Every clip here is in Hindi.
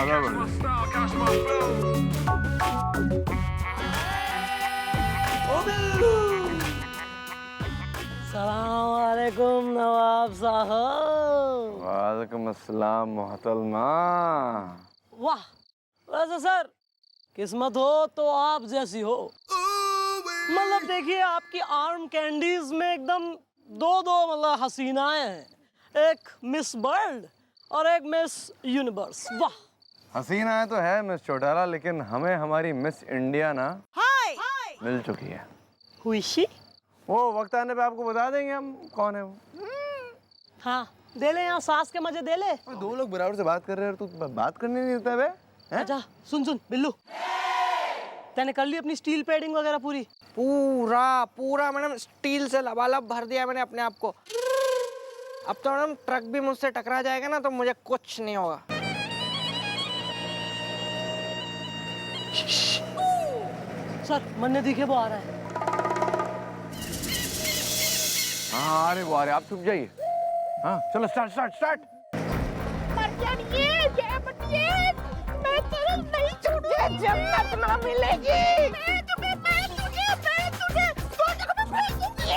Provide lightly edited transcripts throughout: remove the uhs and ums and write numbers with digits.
ज्यादा बढ़िया। सलाम वालेकुम नवाब साहब। वालेकुम अस्सलाम मोहतरमा। वाह, वैसे सर किस्मत हो तो आप जैसी हो। मतलब देखिए आपकी आर्म कैंडीज में एकदम दो मतलब हसीनाएं हैं, एक मिस वर्ल्ड और एक मिस यूनिवर्स। वाह, हसीना है तो है मिस चौटाला, लेकिन हमें हमारी मिस इंडिया ना मिल चुकी है। हुई शी? वो वक्त आने पे आपको बता देंगे हम कौन है वो। हाँ, दे ले यहाँ सांस के मजे दे ले। दो लोग बराबर से बात कर रहे हैं, तू बात करने नहीं देता बे? अच्छा सुन बिल्लू, तैने कर ली अपनी स्टील पैडिंग वगैरह पूरी? पूरा मैडम स्टील से लबालब भर दिया मैंने अपने आप को। अब तो मैडम ट्रक भी मुझसे टकरा जाएगा ना तो मुझे कुछ नहीं होगा। सर मन्ने दिखे वो आ रहा है। हाँ अरे वो अरे आप चुप जाइए। हाँ चलो स्टार्ट स्टार्ट स्टार्ट। मर जाइए मैं तेरे नहीं छोड़ूंगा, जन्नत ना मिलेगी। मैं तुझे दो जगह पे फेंक दूंगी।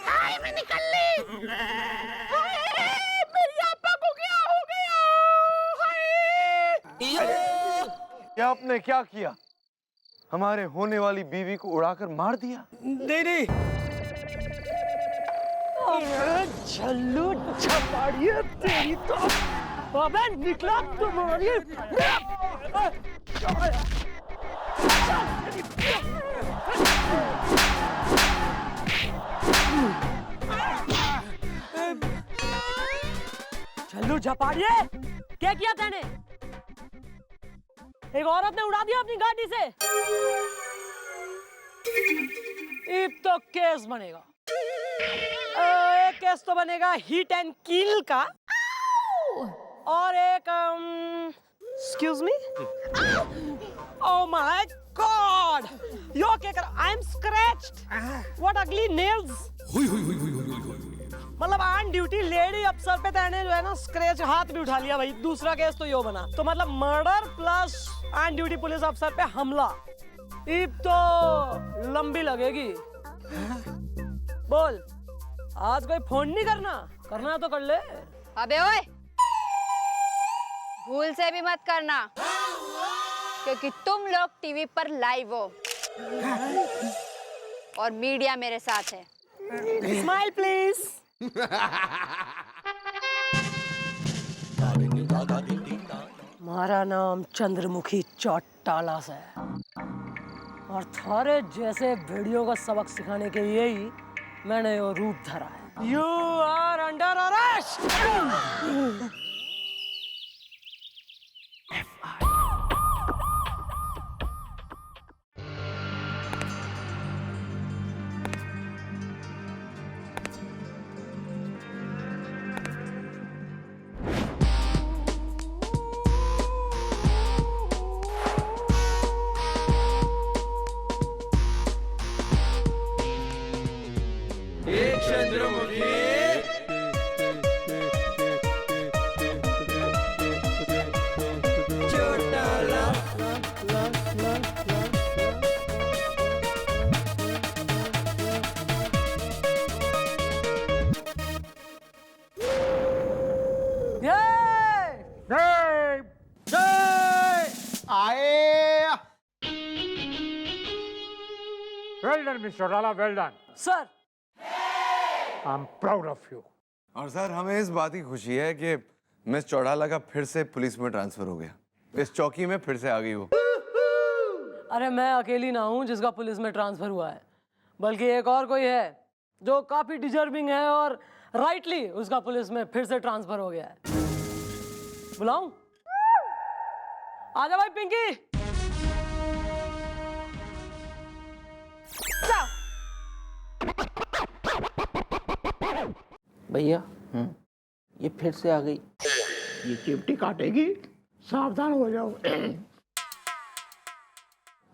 हाय मैं निकल ली। मेरी आपा को क्या हो गया? ये आपने क्या किया? हमारे होने वाली बीवी को उड़ाकर मार दिया? नहीं झल्लू छपाड़िए तेरी तो। अबे निकला तुम्हारी। झल्लू झपाड़िए, क्या किया तैने? एक औरत ने उड़ा दिया अपनी गाड़ी से। अब तो केस बनेगा। एक केस तो बनेगा हिट एंड किल का, और एक excuse me, oh my God, you okay? I am scratched, what अगली नेल्स। मतलब ऑन ड्यूटी लेडी अफसर पे तैने जो है ना स्क्रैच हाथ भी उठा लिया भाई। दूसरा केस तो यो बना, तो मतलब murder plus on duty police अफसर पे हमला। अब तो लंबी लगेगी। बोल, आज कोई फोन नहीं करना तो कर ले। अबे ओए, भूल से भी मत करना, क्योंकि तुम लोग टीवी पर लाइव हो और मीडिया मेरे साथ है। Smile please. हमारा नाम चंद्रमुखी चौटाला से है, और थारे जैसे वीडियो का सबक सिखाने के लिए ही मैंने ये रूप धरा है। You are under arrest. Well done, Mr. Chotala, well done. Sir, I'm proud of you. और सर हमें इस बात की खुशी है कि मिस चौटाला का फिर से पुलिस में ट्रांसफर हो गया। इस चौकी में फिर से आ गई वो। अरे मैं अकेली ना हूँ जिसका पुलिस में ट्रांसफर हुआ है, बल्कि एक और कोई है जो काफी डिजर्विंग है और राइटली उसका पुलिस में फिर से ट्रांसफर हो गया है। बुलाऊं? आजा भाई पिंकी। भैया ये फिर से आ गई। ये चिमटी काटेगी, सावधान हो जाओ।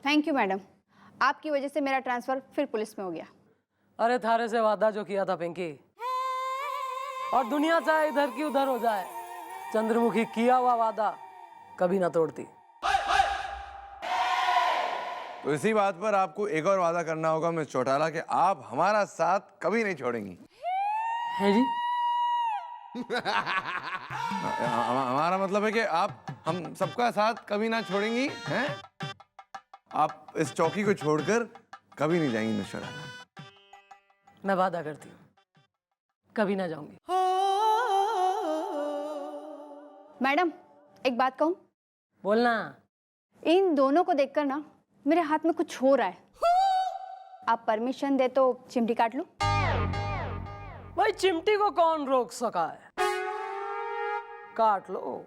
थैंक यू मैडम, आपकी वजह से मेरा ट्रांसफर फिर पुलिस में हो गया। अरे थारे से वादा जो किया था पिंकी, और दुनिया चाहे इधर की उधर हो जाए, चंद्रमुखी किया हुआ वादा कभी ना तोड़ती। तो इसी बात पर आपको एक और वादा करना होगा मिस चौटाला कि आप हमारा साथ कभी नहीं छोड़ेंगी। है जी? हमारा मतलब है कि आप हम सबका साथ कभी ना छोड़ेंगी हैं? आप इस चौकी को छोड़कर कभी नहीं जाएंगी मिस चौटाला। मैं वादा करती हूँ, कभी ना जाऊंगी। मैडम एक बात कहूँ, बोलना। इन दोनों को देखकर ना मेरे हाथ में कुछ हो रहा है। आप परमिशन दे तो चिमटी काट लूं? भाई चिमटी को कौन रोक सका है, काट लो।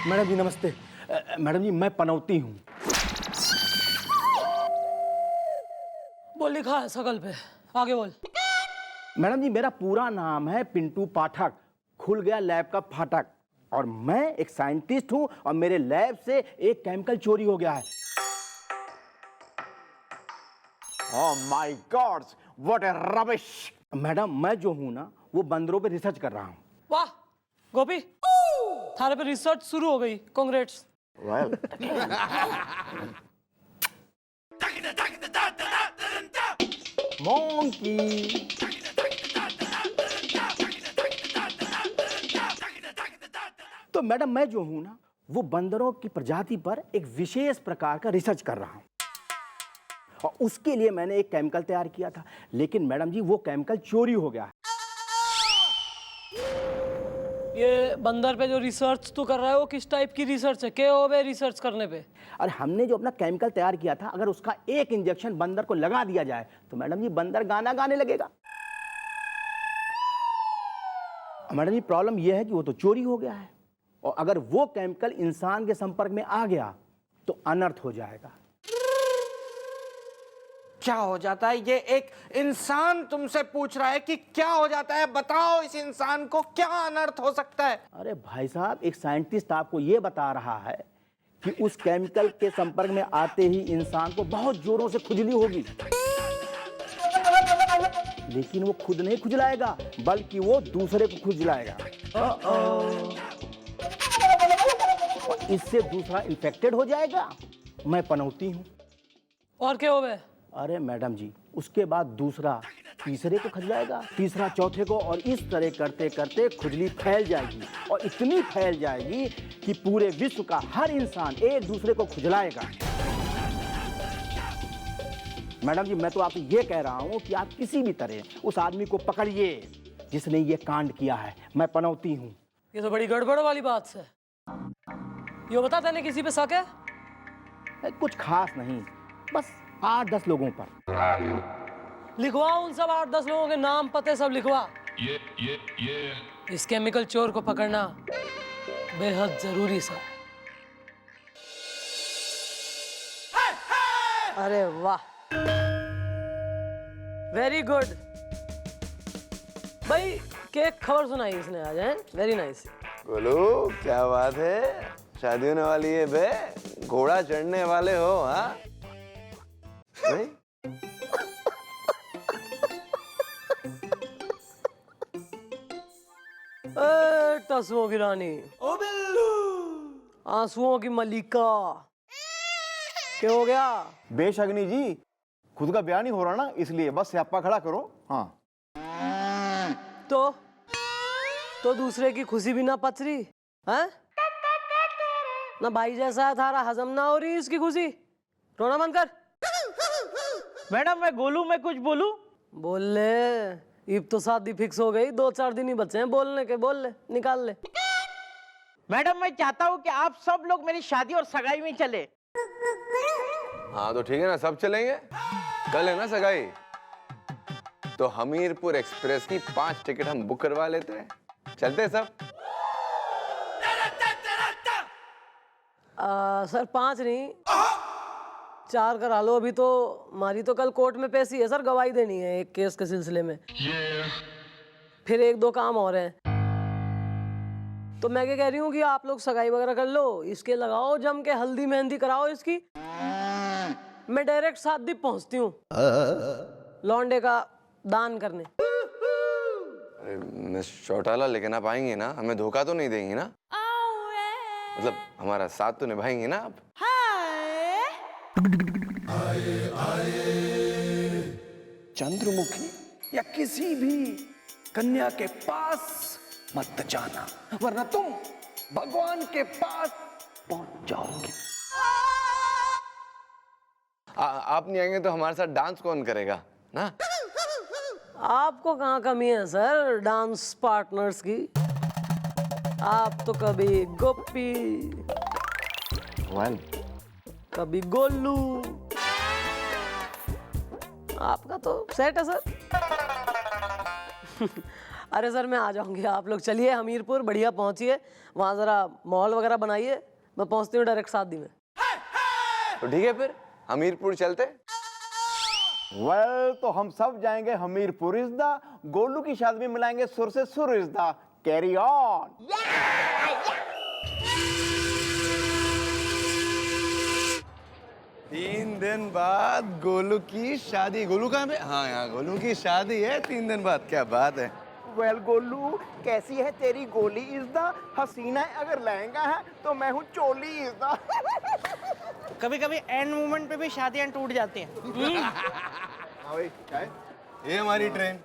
मैडम जी नमस्ते। मैडम जी मैं पनौती हूँ। वो लिखा है शकल पे, आगे बोल। मैडम जी मेरा पूरा नाम है पिंटू पाठक, खुल गया लैब का फाटक, और मैं एक साइंटिस्ट हूँ और मेरे लैब से एक केमिकल चोरी हो गया है। Oh my God, what A rubbish. Madam मैं जो हूँ ना वो बंदरों पे रिसर्च कर रहा हूँ। वाह गोपी, थारे पे रिसर्च शुरू हो गई, कांग्रेट्स। Well monkey. तो मैडम मैं जो हूं ना वो बंदरों की प्रजाति पर एक विशेष प्रकार का रिसर्च कर रहा हूं, और उसके लिए मैंने एक केमिकल तैयार किया था, लेकिन मैडम जी वो केमिकल चोरी हो गया है। ये बंदर पे जो रिसर्च तू कर रहा है वो किस टाइप की रिसर्च है? क्या हो बे रिसर्च करने पे? और हमने जो अपना केमिकल तैयार किया था, अगर उसका एक इंजेक्शन बंदर को लगा दिया जाए तो मैडम जी बंदर गाना गाने लगेगा। मैडम जी प्रॉब्लम यह है कि वो तो चोरी हो गया है, और अगर वो केमिकल इंसान के संपर्क में आ गया तो अनर्थ हो जाएगा। क्या हो जाता है? ये एक इंसान तुमसे पूछ रहा है कि क्या हो जाता है, बताओ इस इंसान को क्या अनर्थ हो सकता है। अरे भाई साहब, एक साइंटिस्ट आपको ये बता रहा है कि उस केमिकल के संपर्क में आते ही इंसान को बहुत जोरों से खुजली होगी, लेकिन वो खुद नहीं खुजलाएगा बल्कि वो दूसरे को खुजलाएगा, और इससे दूसरा इन्फेक्टेड हो जाएगा। मैं पनौती हूँ। और क्या हो बे? अरे मैडम जी उसके बाद दूसरा तीसरे को खुजलाएगा, तीसरा चौथे को, और इस तरह करते करते खुजली फैल जाएगी, और इतनी फैल जाएगी कि पूरे विश्व का हर इंसान एक दूसरे को खुजलाएगा। मैडम जी मैं तो आपको ये कह रहा हूँ कि आप किसी भी तरह उस आदमी को पकड़िए जिसने ये कांड किया है। मैं पनौती हूँ। ये तो बड़ी गड़बड़ वाली बात है। ये बता तने किसी पे शक है? कुछ खास नहीं, बस 8-10 लोगों पर। लिखवा उन सब 8-10 लोगों के नाम पते सब लिखवा। इस केमिकल चोर को पकड़ना बेहद जरूरी है। अरे वाह, वेरी गुड भाई। केक खबर सुनाई इसने आज, है वेरी नाइस। बोलो क्या बात है, शादी होने वाली है बे, घोड़ा चढ़ने वाले हो? हाँ टसुओं की रानी, ओ बिल्लू, आंसुओं की मलिका, क्या हो गया? बेशगनी जी, खुद का ब्याह नहीं हो रहा ना, इसलिए बस स्यापा खड़ा करो। हाँ तो दूसरे की खुशी भी ना पच रही है ना, भाई जैसा है थारा, हजम ना हो रही इसकी खुशी। रोना बंद कर। मैडम मैं गोलू, मैं कुछ बोलूं? बोल ले, अब तो शादी फिक्स हो गई, 2-4 दिन ही बचे हैं बोलने के, बोल ले, निकाल ले। मैडम मैं चाहता हूँ कि आप सब लोग मेरी शादी और सगाई में चले। हाँ तो ठीक है ना, सब चलेंगे। कल है ना सगाई, तो हमीरपुर एक्सप्रेस की 5 टिकट हम बुक करवा लेते हैं, चलते हैं सब। सर 5 नहीं 4 करा लो, अभी तो हमारी तो कल कोर्ट में पेशी है सर, गवाही देनी है एक केस के सिलसिले में, फिर 1-2 काम और हैं। तो मैं क्या कह रही हूँ कि आप लोग सगाई वगैरह कर लो, इसके लगाओ जम के, हल्दी मेहंदी कराओ इसकी, मैं डायरेक्ट शादी पहुंचती हूँ लौंडे का दान करने। अरे मिस चौटाला, लेकिन आप आएंगे ना, हमें धोखा तो नहीं देंगी ना, मतलब हमारा साथ तो निभाएंगे ना आप? चंद्रमुखी या किसी भी कन्या के पास मत जाना, वरना तुम भगवान के पास पहुंच जाओगे। आप नहीं आएंगे तो हमारे साथ डांस कौन करेगा ना? आपको कहाँ कमी है सर डांस पार्टनर्स की? आप तो कभी गोपी, कभी गोलू, आपका तो सेट है सर। अरे सर मैं आ जाऊंगी, आप लोग चलिए हमीरपुर, बढ़िया पहुंचिए, वहां जरा मॉल वगैरह बनाइए, मैं पहुंचती हूँ डायरेक्ट शादी में। तो ठीक है, फिर हमीरपुर चलते। वेल तो हम सब जाएंगे हमीरपुर इज़दा, गोलू की शादी में मिलाएंगे सुर से सुर इज़दा। Carry on. 3 दिन बाद गोलू की शादी। गोलू कहाँ पे? हाँ यहाँ गोलू की शादी है 3 दिन बाद, क्या बात है। वेल गोलू, कैसी है तेरी गोली इज़दा? हसीना है अगर लहंगा है तो मैं हूँ चोली इज़दा। कभी कभी एंड मोमेंट पे भी शादियां टूट जाती हैं। हाँ भाई, क्या है? ये हमारी ट्रेन।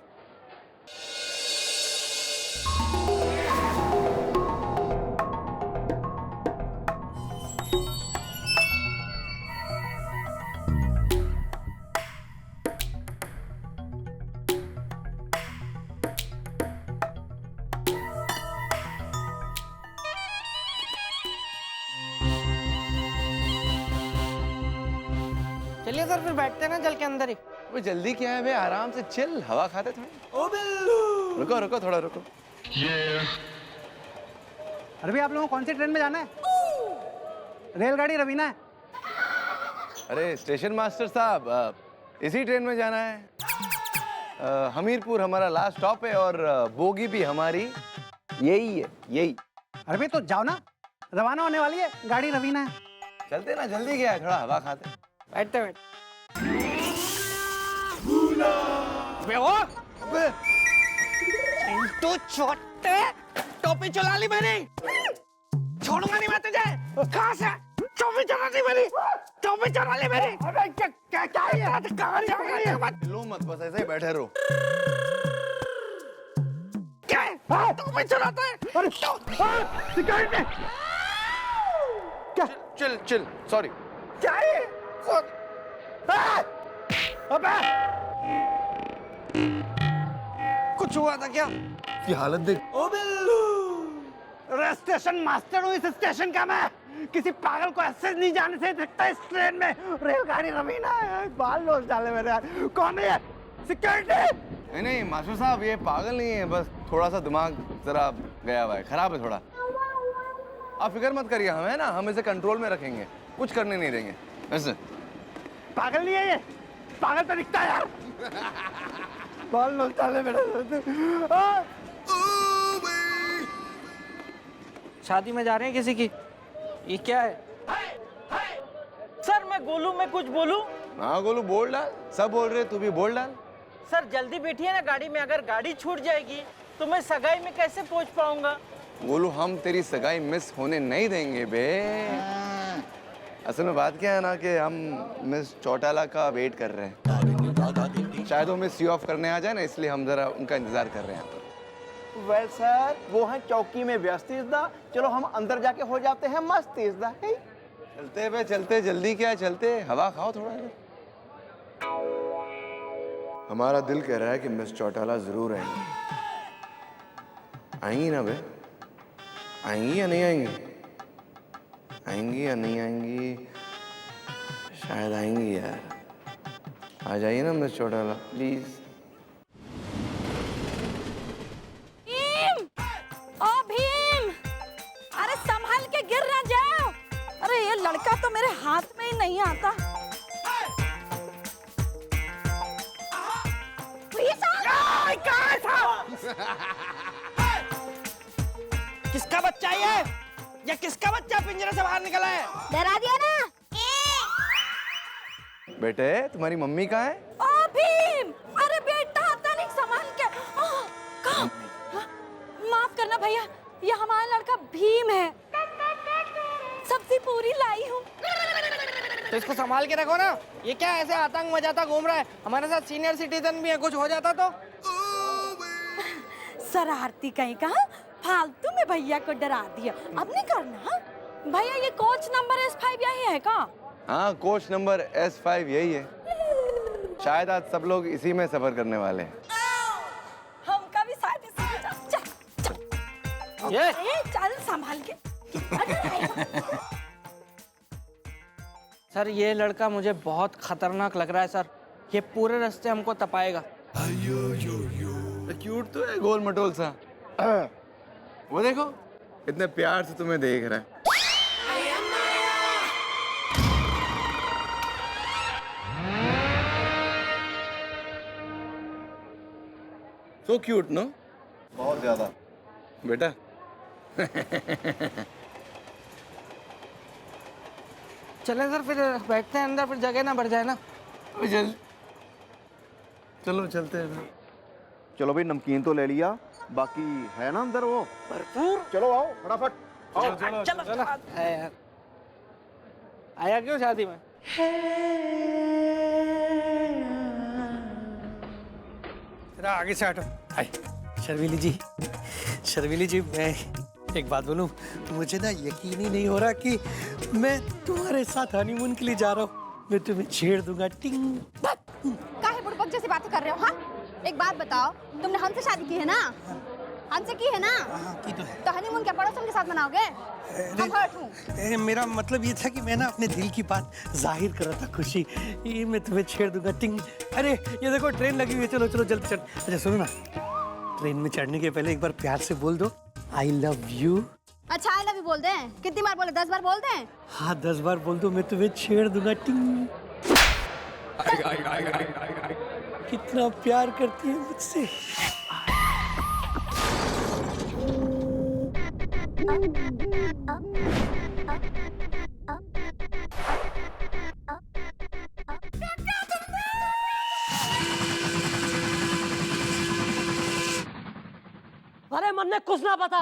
चलिए सर फिर बैठते हैं ना जल के अंदर ही। वो जल्दी क्या है भाई, आराम से चिल, हवा खाते थोड़ी। ओ बिल्लू, रुको रुको थोड़ा रुको। अरे भाई आप लोगों को कौन सी ट्रेन में जाना है? रेलगाड़ी रवीना है। अरे स्टेशन मास्टर साहब, इसी ट्रेन में जाना है। हमीरपुर हमारा लास्ट स्टॉप है और बोगी भी हमारी यही है, यही। अरे भाई तो जाओ ना, रवाना होने वाली है गाड़ी, रवीना है। चलते ना, जल्दी क्या है, थोड़ा हवा खाते। बैठते बैठ। तो छोटे टोपी चला ली मैंने, छोड़ूंगा नहीं मैं तुझे। कहाँ से टोपी चला ली मैंने, टोपी चला ली मैंने। क्या कहाँ जाऊंगा? लो मत, बस ऐसे ही बैठे रहो। क्या है? टोपी चलाता है? अरे सिक्योरिटी, क्या? Chill chill, sorry. क्या है? अबे कुछ हुआ था क्या? की हालत देख। ओ बिल्लू, स्टेशन मास्टर हूँ इस स्टेशन का मैं, किसी पागल को ऐसे नहीं जाने से सकता इस ट्रेन में। रेलगाड़ी रवीना है, बाल लोच डाले मेरे। कौन है? सिक्योरिटी। नहीं मास्टर साहब, ये पागल नहीं है, बस थोड़ा सा दिमाग जरा गया हुआ है, खराब है थोड़ा। आप फिक्र मत करिए, हम है ना, हम इसे कंट्रोल में रखेंगे, कुछ करने नहीं देंगे। ऐसे पागल नहीं है ये, पागल तो दिखता है यार। बाल लोच डाले मेरे। शादी में जा रहे हैं किसी की? ये क्या है? सर मैं गोलू, मैं कुछ बोलूं? हाँ गोलू बोल डाल, सब बोल रहे, तू भी बोल डाल। सर जल्दी बैठिए ना गाड़ी में, अगर गाड़ी छूट जाएगी तो मैं सगाई में कैसे पहुंच पाऊंगा? गोलू हम तेरी सगाई मिस होने नहीं देंगे बे। असल में बात क्या है ना कि हम मिस चौटाला का वेट कर रहे हैं। शायद वो मिस यू ऑफ करने आ जाए ना, इसलिए हम जरा उनका इंतजार कर रहे हैं। वेल सर, वो हैं चौकी में व्यस्त इज़्दा। चलो हम अंदर जाके हो जाते हैं मस्त इज़्दा। चलते बे चलते, जल्दी क्या है, चलते हवा खाओ थोड़ा। हमारा दिल कह रहा है कि मिस चौटाला जरूर आएंगी। आएंगी ना बे? आएंगी या नहीं आएंगी? आएंगी या नहीं आएंगी? शायद आएंगी यार। आ जाइए ना मिस चौटाला प्लीज। भीम! ओ भीम! अरे संभल के गिर ना जाओ। अरे ये लड़का तो मेरे हाथ में ही नहीं आता। किसका बच्चा है ये किसका बच्चा पिंजरे से बाहर निकला है? डरा दिया ना। बेटे तुम्हारी मम्मी कहाँ है? ओ भीम! अरे बेटा आता नहीं, संभाल के। कहाँ? माफ करना भैया, ये हमारा लड़का भीम है। सब्जी पूरी लाई हूँ। तो इसको संभाल के रखो ना। ये क्या ऐसे आतंक मचाता घूम रहा है? हमारे साथ सीनियर सिटीजन भी है, कुछ हो जाता तो। शरारती कहीं का, फालतू में भैया को डरा दिया। अब नहीं करना भैया। ये कोच नंबर S5 यही है का? हाँ कोच नंबर S5 यही है। शायद आज सब लोग इसी में सफर करने वाले हैं। हमका भी शायद इसी में चल। ये चल संभाल के। सर ये लड़का मुझे बहुत खतरनाक लग रहा है सर। ये पूरे रास्ते हमको तपाएगा। क्यूट तो है, गोल मटोल सा। वो देखो इतने प्यार से तुम्हें देख रहा है। So cute, no? बहुत ज्यादा। बेटा चले सर, फिर बैठते हैं अंदर, फिर जगह ना बढ़ जाए ना। चलो चलते हैं। चलो भाई, नमकीन तो ले लिया, बाकी है ना अंदर वो भरपूर। चलो आओ फटाफट। आओ चलो चलो। यार आया क्यों शादी में? जरा आगे से हटो। हाय शर्मिली जी, मैं एक बात बोलूं, मुझे ना यकीन ही नहीं हो रहा कि मैं तुम्हारे साथ हनीमून के लिए जा रहा हूँ। मैं तुम्हें छेड़ दूंगा। टिंग। काहे बुड़बक जैसी बातें कर रहे हो? हाँ, एक बात बताओ, तुमने हमसे शादी की है ना? हमसे की है ना? की तो है। तो हनीमून क्या पड़ोसन के साथ मनाओगे? हम हर्ट हूँ। मेरा मतलब ये था कि मैं ना अपने दिल की बात जाहिर कर रहा था, खुशी। ये मैं तुम्हें छेड़ दूंगा। टिंग। अरे ये देखो ट्रेन लगी हुई है, चलो चलो जल्दी चल। अच्छा सुनो ना, ट्रेन में चढ़ने के पहले एक बार प्यार से बोल दो आई लव यू। अच्छा आई लव यू बोल दें? कितनी बार बोले? 10 बार बोल दें? हाँ 10 बार बोल दो, मैं तुम्हें छेड़ दूंगा। टिंग। कितना प्यार करती है मुझसे। अरे मन ने कुछ ना पता,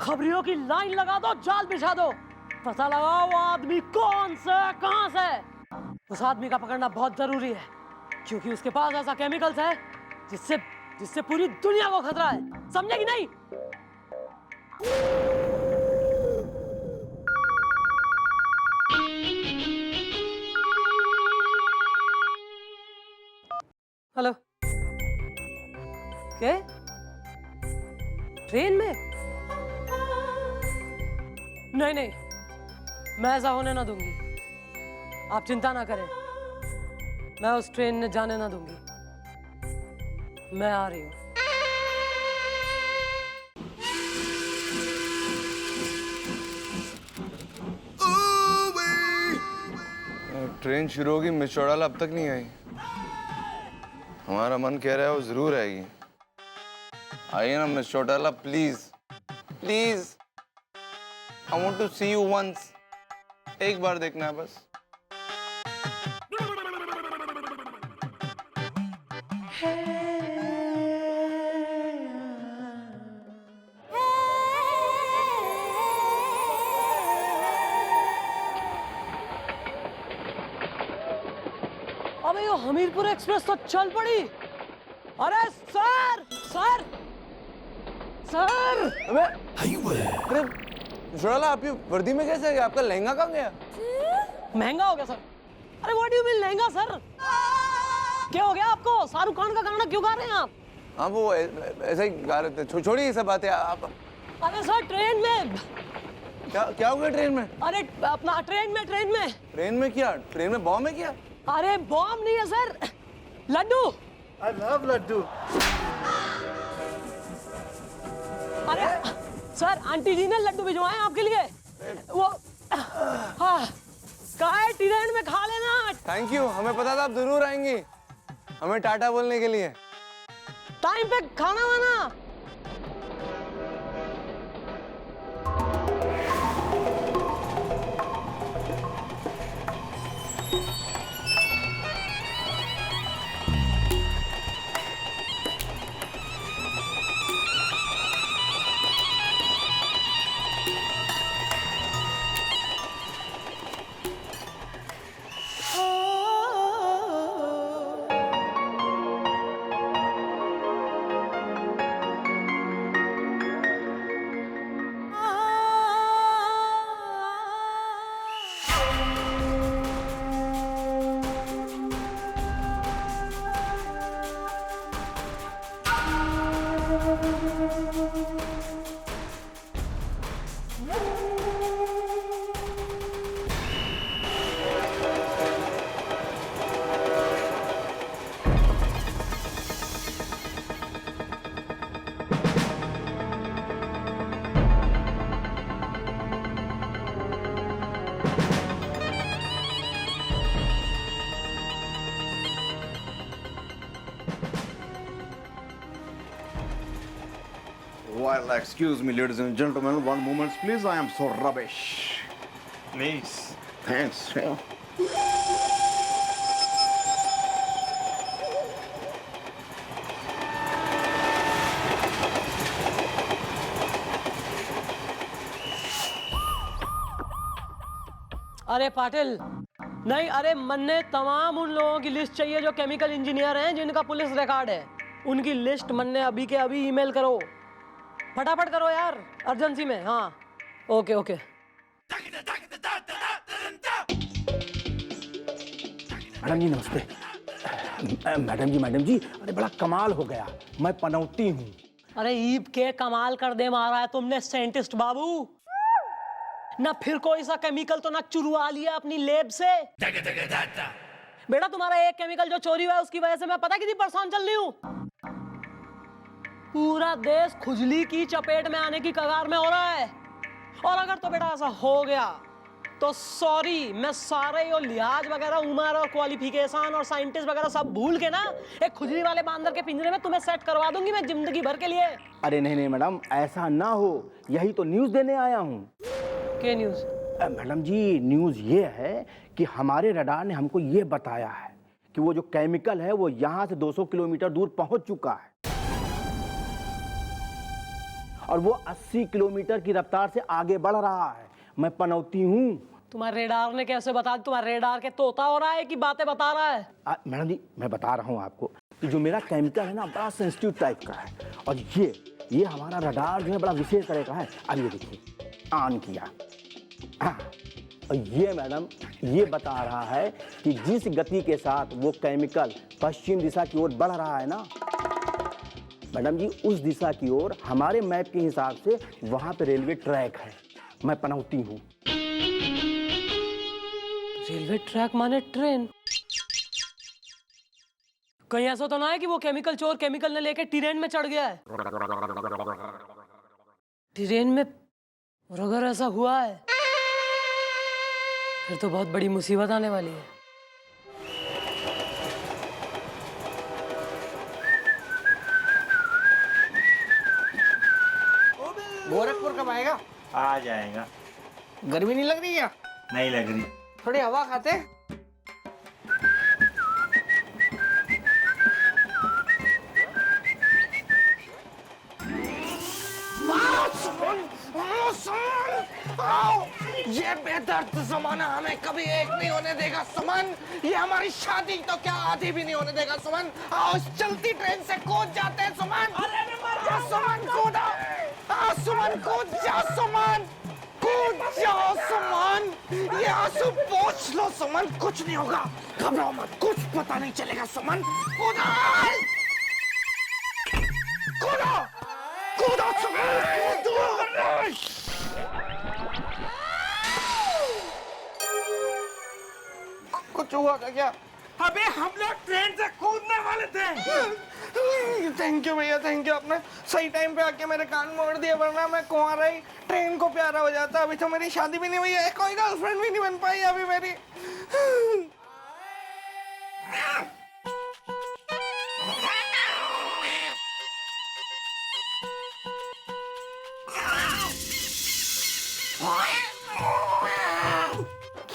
खबरियों की लाइन लगा दो, जाल बिछा दो, पता लगाओ वो आदमी कौन से कहां से। उस आदमी का पकड़ना बहुत जरूरी है, क्योंकि उसके पास ऐसा केमिकल्स है जिससे पूरी दुनिया को खतरा है, समझे कि नहीं? हेलो, क्या? ट्रेन में? नहीं, मैं ऐसा होने ना दूंगी। आप चिंता ना करें, मैं उस ट्रेन में जाने ना दूंगी। मैं आ रही हूँ। ट्रेन शुरू होगी, मिस चौटाला अब तक नहीं आई। हमारा मन कह रहा है वो जरूर आएगी। आइए ना miss Chautala, please please. I want to see you once. एक बार देखना है बस। अबे यो हमीरपुर एक्सप्रेस तो चल पड़ी। अरे सर सर सर। अरे मिस्टर आप ये वर्दी में कैसे गए? आपका लहंगा कहाँ गया? महंगा हो गया सर। अरे what do you mean lehenga sir? क्या हो गया आपको? शाहरुख खान का गाना क्यों गा रहे हैं आप? हाँ वो ऐसा ही गा रहे थे। छोड़िए ये सब बातें आप। अरे सर ट्रेन में। क्या हो गया ट्रेन में? अरे अपना ट्रेन में ट्रेन में क्या? ट्रेन में बॉम्ब है क्या? अरे बॉम्ब नहीं है sir, laddu. I love laddu. अरे सर आंटी जी ने लड्डू भिजवाए आपके लिए। वो हाँ कहा है ट्रेन में खा लेना। थैंक यू, हमें पता था आप जरूर आएंगी हमें टाटा बोलने के लिए। टाइम पे खाना वाना। Well, excuse me, ladies and gentlemen, one moment, please. I am so rubbish. Please. Thanks. Yeah. अरे पाटिल नहीं, अरे मन्ने तमाम उन लोगों की लिस्ट चाहिए जो केमिकल इंजीनियर हैं जिनका पुलिस रिकॉर्ड है। उनकी लिस्ट मन्ने अभी के अभी ईमेल करो, फटाफट करो यार, अर्जेंसी में। हाँ ओके ओके। मैडम जी नमस्ते। मैडम जी अरे बड़ा कमाल हो गया, मैं पनौती हूँ। अरे ईब के कमाल कर दे मारा है तुमने साइंटिस्ट बाबू। ना फिर कोई सा केमिकल तो ना चुरवा लिया अपनी लैब से। बेटा तुम्हारा एक केमिकल जो चोरी हुआ है उसकी वजह से मैं पता कितनी परेशान चल रही हूँ। पूरा देश खुजली की चपेट में आने की कगार में हो रहा है। और अगर तो बेटा ऐसा हो गया तो सॉरी, मैं सारे ये लिहाज वगैरह उम्र और क्वालिफिकेशन और साइंटिस्ट वगैरह सब भूल के ना एक खुजली वाले बांदर के पिंजरे में तुम्हें सेट करवा दूंगी मैं जिंदगी भर के लिए। अरे नहीं मैडम, ऐसा ना हो, यही तो न्यूज़ देने आया हूँ। क्या न्यूज़? मैडम जी न्यूज़ ये है कि हमारे रडार ने हमको ये बताया है कि वो जो केमिकल है वो यहाँ से 200 किलोमीटर दूर पहुँच चुका है और वो 80 किलोमीटर की रफ्तार से आगे बढ़ रहा है। मैं पनौती हूँ। तुम्हारे रेडार ने कैसे बता? तुम्हारे रेडार के तोता हो रहा है कि बातें बता रहा है? मैडम जी मैं बता रहा हूँ आपको कि जो मेरा केमिकल है ना बड़ा सेंसिटिव टाइप का है और ये हमारा रडार जो है बड़ा विशेष तरह का है। अब ये देखिए ऑन किया। हाँ, और ये मैडम ये बता रहा है कि जिस गति के साथ वो केमिकल पश्चिम दिशा की ओर बढ़ रहा है ना मैडम जी, उस दिशा की ओर हमारे मैप के हिसाब से वहां पे रेलवे ट्रैक है। मैं पनौती हूँ। रेलवे ट्रैक माने ट्रेन? कहीं ऐसा तो ना है कि वो केमिकल चोर केमिकल ने लेके ट्रेन में चढ़ गया है? ट्रेन में? और अगर ऐसा हुआ है फिर तो बहुत बड़ी मुसीबत आने वाली है। गोरखपुर कब आएगा? आ जाएगा। गर्मी नहीं लग रही क्या? नहीं लग रही। थोड़ी हवा खाते। आओ, ये बेदर्द जमाना हमें कभी एक नहीं होने देगा सुमन। ये हमारी शादी तो क्या आधी भी नहीं होने देगा सुमन। आओ इस चलती ट्रेन से कूद जाते हैं सुमन। जा सुमन कूदा, आओ सुमन कूद जा सुमन, कूद जाओ सुमन। ये आंसू पोंछ लो सुमन, कुछ नहीं होगा, घबराओ मत, कुछ पता नहीं चलेगा सुमन। कूदा, कूदो, कूदो सुमन, कूदो। कुछ हुआ क्या? अबे हम लोग ट्रेन से कूदने वाले थे। थैंक यू भैया, थैंक यू, आपने सही टाइम पे आके मेरे कान मोड़ दिए, वरना मैं कुंवारा ही ट्रेन को प्यारा हो जाता। अभी तो मेरी शादी भी नहीं हुई है, कोई गर्लफ्रेंड भी नहीं बन पाई अभी मेरी।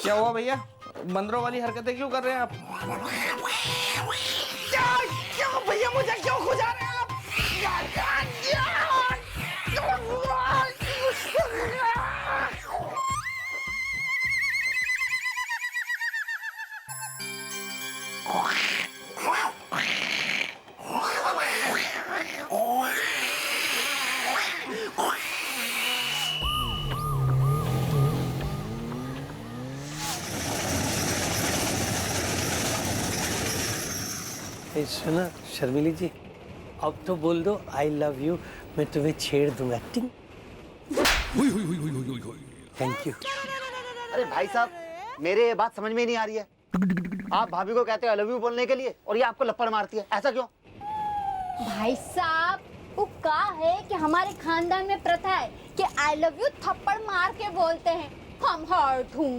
क्या हुआ भैया, बंदरों वाली हरकतें क्यों कर रहे हैं आप? क्या भैया, मुझे क्यों खुजा रहे हैं आप? सुना शर्मिली जी, अब तो बोल दो आई लव यू, मैं तुम्हें छेड़ दूंगा। टिंग। Thank you. अरे भाई साहब, मेरे ये बात समझ में ही नहीं आ रही है। आप भाभी को कहते हो आई लव यू बोलने के लिए और ये आपको लपड़ मारती है, ऐसा क्यों? भाई साहब, वो का है कि हमारे खानदान में प्रथा है कि आई लव यू थप्पड़ मार के बोलते हैं। हम हर्ट हूँ।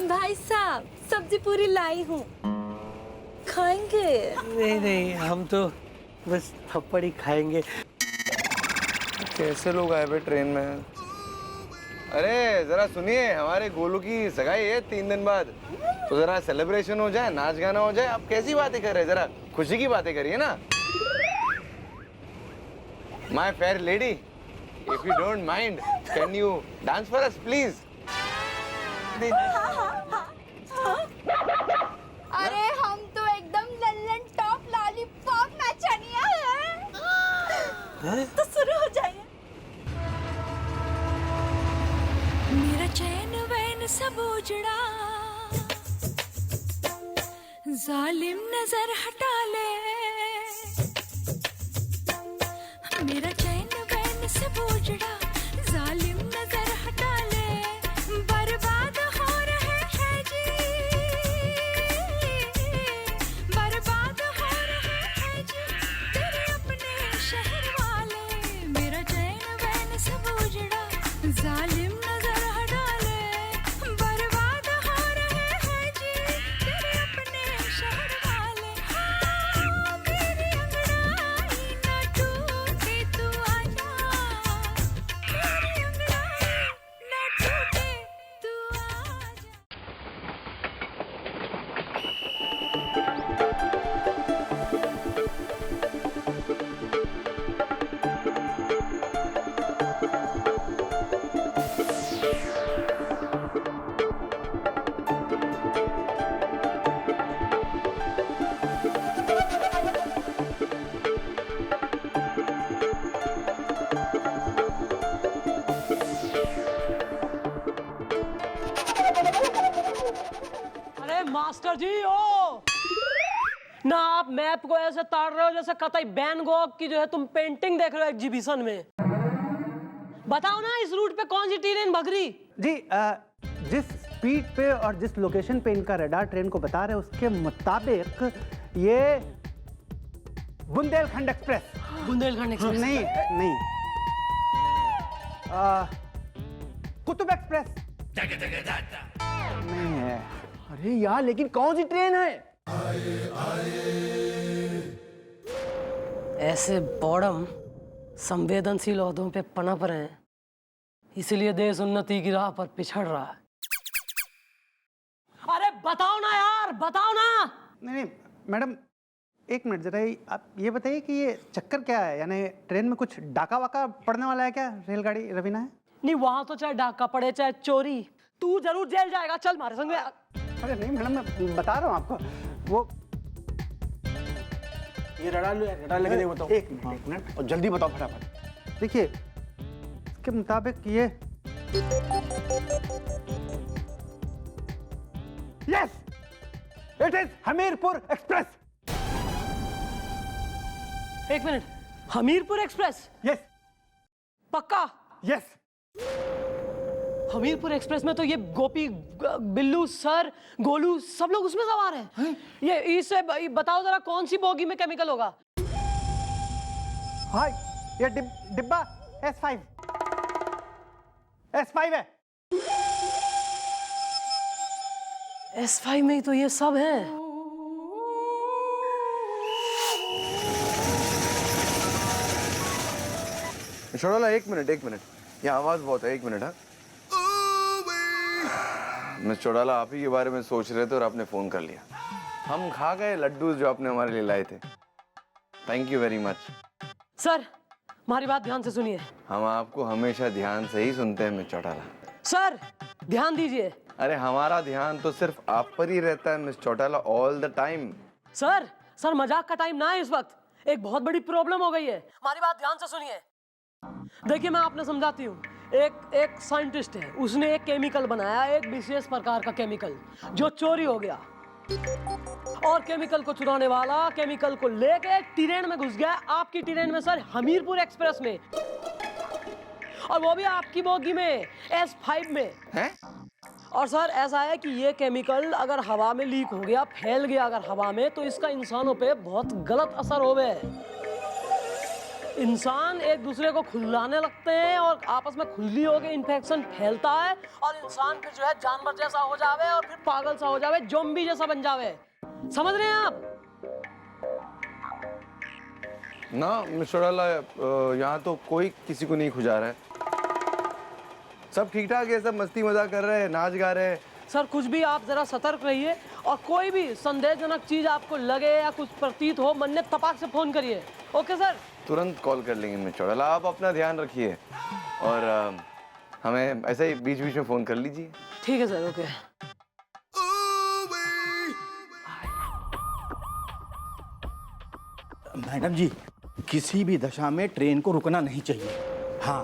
भाई साहब, सब्जी पूरी लाई हूँ, खाएंगे? नहीं नहीं, हम तो बस थप्पड़ ही खाएंगे। कैसे लोग आए हुए ट्रेन में? अरे जरा सुनिए, हमारे गोलू की सगाई है 3 दिन बाद, तो जरा सेलिब्रेशन हो जाए, नाच गाना हो जाए। आप कैसी बातें कर रहे हैं, जरा खुशी की बातें करिए ना। My fair lady, if you don't mind, can you dance for us please? अरे हम तो एकदम लल्लन टॉप लॉलीपॉप नचनिया है। तो शुरू हो जाइए। मेरा चैन वैन सब उजड़ा, जालिम नजर हटा ले। मेरा चैन वैन सब उजड़ा, जालिम नजर हटा ले। बर्बाद हो रहे हैं जी, बर्बाद हो रहे हैं जी तेरे अपने शहर वाले। मेरा चैन वैन सब उजड़ा, जालिम नजर हटा ले। बर्बाद हो रहे हैं जी तेरे अपने शहर वाले। हाँ, मेरी अंगड़ाई न टूटे तू आजा, मेरी अंगड़ाई न टूटे तू आजा। अरे मास्टर जी, ओ ना, आप मैप को ऐसे ताड़ रहे हो जैसे कतई वैन गॉग की जो है तुम पेंटिंग देख रहे हो एग्जीबिशन में। बताओ ना, इस रूट पे कौन सी ट्रेन भग रही? जी, जिस स्पीड पे और जिस लोकेशन पे इनका रडार ट्रेन को बता रहे हैं उसके मुताबिक ये बुंदेलखंड एक्सप्रेस। बुंदेलखंड एक्सप्रेस? नहीं नहीं, कुतुब एक्सप्रेस नहीं है। अरे यार, लेकिन कौन सी ट्रेन है? ऐसे बॉडम संवेदनशील ओहदों पे पनप रहे हैं, इसलिए देश उन्नति की राह पर पिछड़ रहा है। अरे बताओ ना यार, बताओ ना। नहीं नहीं मैडम, एक मिनट जरा आप ये बताइए कि ये चक्कर क्या है, यानी ट्रेन में कुछ डाका वाका पड़ने वाला है क्या? रेलगाड़ी रवीना है? नहीं, वहां तो चाहे डाका पड़े चाहे चोरी, तू जरूर जेल जाएगा। चल हमारे संग में। अरे नहीं मैडम, मैं बता रहा हूँ आपको। वो ये रडार लेके देखो बताओ। एक मिनट और जल्दी बताओ फटाफट। देखिए, इसके मुताबिक ये yes, it is Hamirpur express. एक मिनट, हमीरपुर एक्सप्रेस? यस पक्का? यस। हमीरपुर एक्सप्रेस में तो ये गोपी, बिल्लू, सर, गोलू सब लोग उसमें सवार हैं। ये इससे बताओ जरा कौन सी बोगी में केमिकल होगा? हाँ, ये डिब्बा S5 है। S5 में ही तो ये सब है। छोड़ोला, एक मिनट, ये आवाज बहुत है, एक मिनट। हाँ मिस चौड़ाला, आप ही के बारे में सोच रहे थे और आपने फोन कर लिया। हम खा गए लड्डू जो आपने हमारे लिए लाए थे। Thank you very much. Sir, हमारी बात ध्यान से सुनिए। हम आपको हमेशा ध्यान से ही सुनते हैं मिस चौटाला। सर ध्यान दीजिए। अरे हमारा ध्यान तो सिर्फ आप पर ही रहता है miss Chautala, all the time. Sir मजाक का टाइम ना है इस वक्त। एक बहुत बड़ी प्रॉब्लम हो गई है। हमारी बात ध्यान से सुनिए। देखिए, मैं आपने समझाती हूँ। एक साइंटिस्ट है, उसने एक केमिकल बनाया, एक विशेष प्रकार का केमिकल जो चोरी हो गया, और केमिकल को चुराने वाला केमिकल को लेके ट्रेन में घुस गया। आपकी ट्रेन में सर, हमीरपुर एक्सप्रेस में, और वो भी आपकी बोगी में, S5 में है। और सर ऐसा है कि ये केमिकल अगर हवा में लीक हो गया, फैल गया अगर हवा में, तो इसका इंसानों पे बहुत गलत असर होवे। इंसान एक दूसरे को खुजलाने लगते हैं और आपस में खुजली होकर इन्फेक्शन फैलता है, और इंसान फिर जो है जानवर जैसा हो जावे, और फिर पागल सा हो जावे, ज़ॉम्बी जैसा बन जावे। समझ रहे हैं आप? ना मिस चौटाला, यहाँ तो कोई किसी को नहीं खुजा रहा है। सब ठीक ठाक है, सब मस्ती मजाक कर रहे हैं, नाच गा रहे हैं। सर कुछ भी आप जरा सतर्क रहिए, और कोई भी संदेहजनक चीज आपको लगे या कुछ प्रतीत हो, मन ने तपाक से फोन करिए। Okay sir? तुरंत कॉल कर लेंगे मिस चौटाला। आप अपना ध्यान रखिए, और हमें ऐसे ही बीच बीच में फोन कर लीजिए। ठीक है सर, ओके। मैडम जी, किसी भी दशा में ट्रेन को रुकना नहीं चाहिए। हाँ,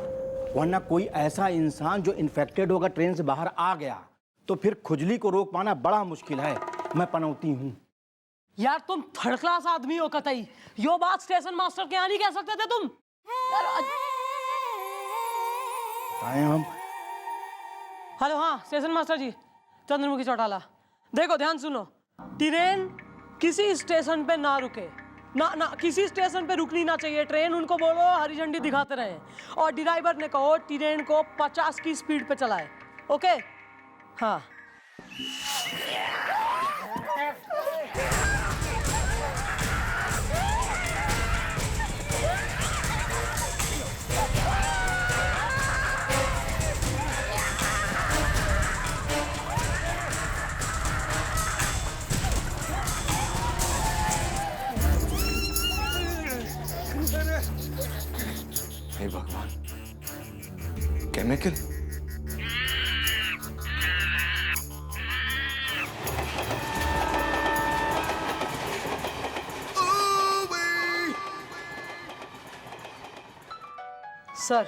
वरना कोई ऐसा इंसान जो इन्फेक्टेड होगा ट्रेन से बाहर आ गया, तो फिर खुजली को रोक पाना बड़ा मुश्किल है। मैं पनौती हूँ। यार तुम थर्ड क्लास आदमी हो कतई। यो बात स्टेशन मास्टर के यहाँ नहीं कह सकते थे तुम यार। आए हम। हेलो, हाँ स्टेशन मास्टर जी, चंद्रमुखी चौटाला। देखो ध्यान सुनो, ट्रेन किसी स्टेशन पे ना रुके, ना किसी स्टेशन पे रुकनी ना चाहिए ट्रेन। उनको बोलो हरी झंडी दिखाते रहे, और ड्राइवर ने कहो ट्रेन को 50 की स्पीड पे चलाए। ओके? हाँ। हे भगवान, केमिकल। सर।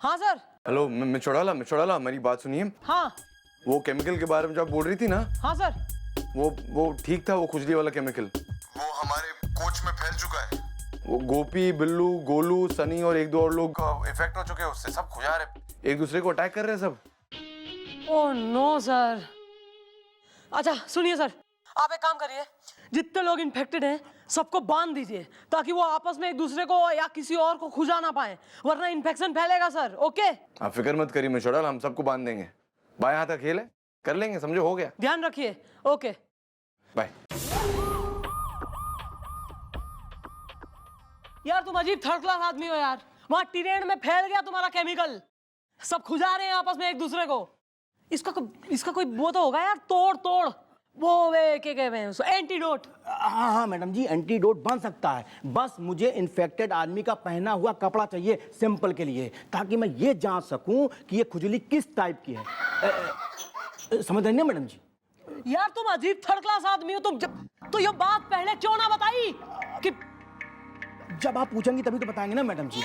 हाँ सर। हेलो मिस चौटाला, मेरी बात सुनिए। हाँ। वो केमिकल के बारे में जो आप बोल रही थी ना। हाँ सर। वो ठीक था, वो खुजली वाला केमिकल। वो हमारे कोच में फैल चुका है। वो गोपी, बिल्लू, गोलू, सनी और एक दो और लोग इफेक्ट हो चुके हैं उससे। सब खुजा रहे, एक दूसरे को अटैक कर रहे हैं सब। Oh no sir. अच्छा सुनिए सर, आप एक काम करिए, जितने लोग इन्फेक्टेड हैं सबको बांध दीजिए, ताकि वो आपस में एक दूसरे को या किसी और को खुजा ना पाए, वरना इन्फेक्शन फैलेगा सर। ओके? आप फिक्र मत करिए मिस चौटाला, हम सबको बांध देंगे। बाय हाथ का खेल है, कर लेंगे, समझो, हो गया। ध्यान रखिए। Okay bye. यार तुम अजीब थर्ड क्लास आदमी हो यार। वहां ट्रेन में फैल गया तुम्हारा केमिकल, सब खुजा रहे हैं आपस में एक दूसरे को। इसका कोई वो तो होगा यार, तोड़ वो वे क्या कहते हैं उसको, एंटीडोट। हाँ हाँ मैडम जी, एंटीडोट बन सकता है। बस मुझे इन्फेक्टेड आदमी का पहना हुआ कपड़ा चाहिए सैंपल के लिए, ताकि मैं ये जांच सकूं कि ये खुजली किस टाइप की है। समझ रही ना मैडम जी? यार तुम अजीब थर्ड क्लास आदमी हो। तुम तो ये बात पहले क्यों ना बताई कि जब आप पूछेंगी तभी तो बताएंगे ना मैडम जी।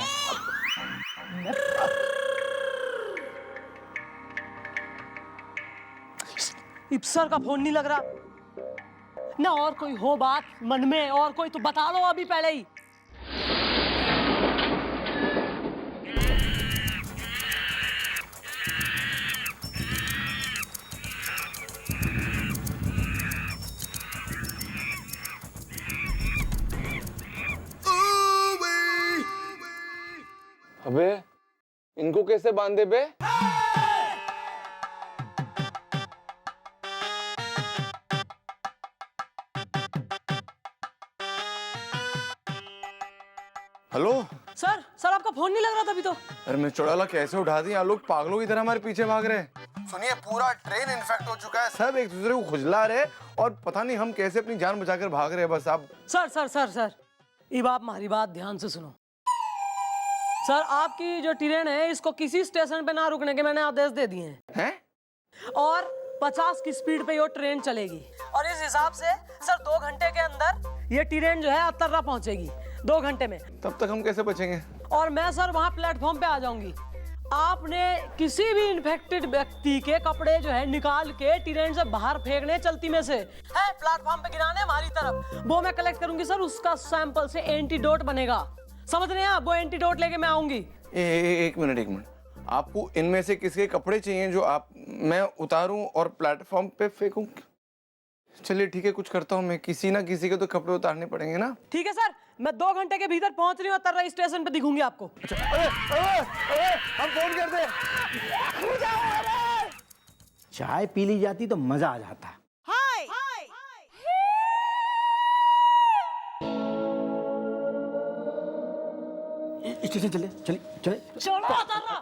इप्सर का फोन नहीं लग रहा ना, और कोई हो बात मन में, और कोई तो बता दो अभी पहले ही। अबे इनको कैसे बांधे बे? हेलो सर, सर आपका फोन नहीं लग रहा था अभी तो। अरे मैं चौड़ाला कैसे उठा दी? आप लोग पागलों की तरह हमारे पीछे भाग रहे हैं। सुनिए, पूरा ट्रेन इन्फेक्ट हो चुका है, सब एक दूसरे को खुजला रहे और पता नहीं हम कैसे अपनी जान बचाकर भाग रहे हैं। बस आप सर सर सर सर अब आप हमारी बात ध्यान से सुनो। सर आपकी जो ट्रेन है इसको किसी स्टेशन पे ना रुकने के मैंने आदेश दे दिए हैं, और 50 की स्पीड पे ये ट्रेन चलेगी, और इस हिसाब से सर 2 घंटे के अंदर ये ट्रेन जो है अतर्रा पहुंचेगी, 2 घंटे में। तब तक हम कैसे बचेंगे? और मैं सर वहां प्लेटफॉर्म पे आ जाऊंगी। आपने किसी भी इन्फेक्टेड व्यक्ति के कपड़े जो है निकाल के ट्रेन से बाहर फेंकने चलती में से है प्लेटफॉर्म पे गिराने हमारी तरफ, वो मैं कलेक्ट करूंगी सर, उसका सैंपल से एंटीडोट बनेगा। समझ रहे हैं आप? वो एंटीडोट लेके मैं आऊंगी। एक मिनट, आपको इनमें से किसके कपड़े चाहिए जो मैं उतारूं और प्लेटफॉर्म पे फेंकूं? चलिए ठीक है, कुछ करता हूं मैं, किसी ना किसी के तो कपड़े उतारने पड़ेंगे ना। ठीक है सर, मैं 2 घंटे के भीतर पहुंच रही हूँ, तर्रा स्टेशन पे दिखूंगी आपको। हम फोन करते हैं। चाय पी ली जाती तो मजा आ जाता। स्टेशन चले चले चले। चलो तर्रा।